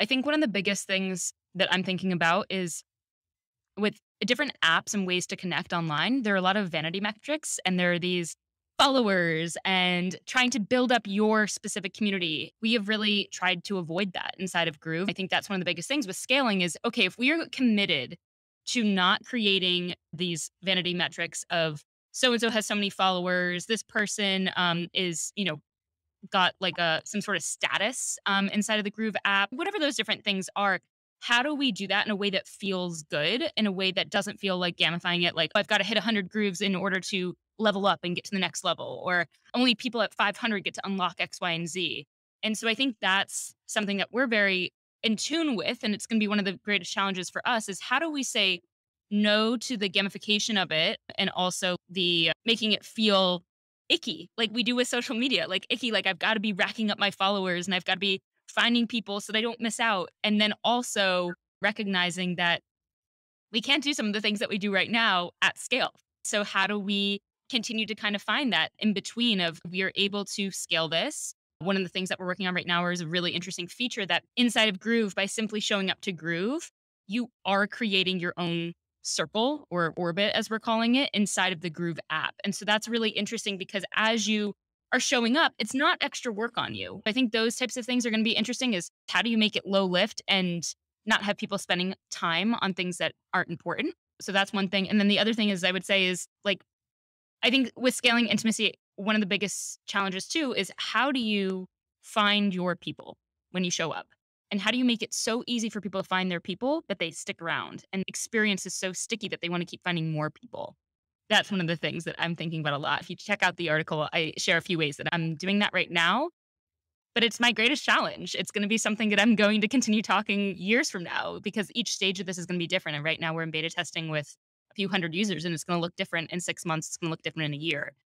I think one of the biggest things that I'm thinking about is with different apps and ways to connect online, there are a lot of vanity metrics and there are these followers and trying to build up your specific community. We have really tried to avoid that inside of Groove. I think that's one of the biggest things with scaling is okay, if we are committed to not creating these vanity metrics of so and so has so many followers, this person is, got like a some sort of status inside of the Groove app, whatever those different things are. How do we do that in a way that feels good, in a way that doesn't feel like gamifying it? Like I've got to hit 100 grooves in order to level up and get to the next level, or only people at 500 get to unlock X, Y, and Z. And so I think that's something that we're very in tune with, and it's going to be one of the greatest challenges for us is how do we say no to the gamification of it and also the making it feel icky like we do with social media, like icky, like I've got to be racking up my followers and I've got to be finding people so they don't miss out. And then also recognizing that we can't do some of the things that we do right now at scale. So how do we continue to kind of find that in between of we are able to scale this? One of the things that we're working on right now is a really interesting feature that inside of Groove, by simply showing up to Groove, you are creating your own circle or orbit, as we're calling it, inside of the Groove app. And so that's really interesting because as you are showing up, it's not extra work on you. I think those types of things are going to be interesting is how do you make it low lift and not have people spending time on things that aren't important. So that's one thing. And then the other thing is I would say is like, I think with scaling intimacy, one of the biggest challenges too is how do you find your people when you show up? And how do you make it so easy for people to find their people that they stick around and experience is so sticky that they want to keep finding more people? That's one of the things that I'm thinking about a lot. If you check out the article, I share a few ways that I'm doing that right now, but it's my greatest challenge. It's going to be something that I'm going to continue talking years from now because each stage of this is going to be different. And right now we're in beta testing with a few hundred users and it's going to look different in 6 months. It's going to look different in a year.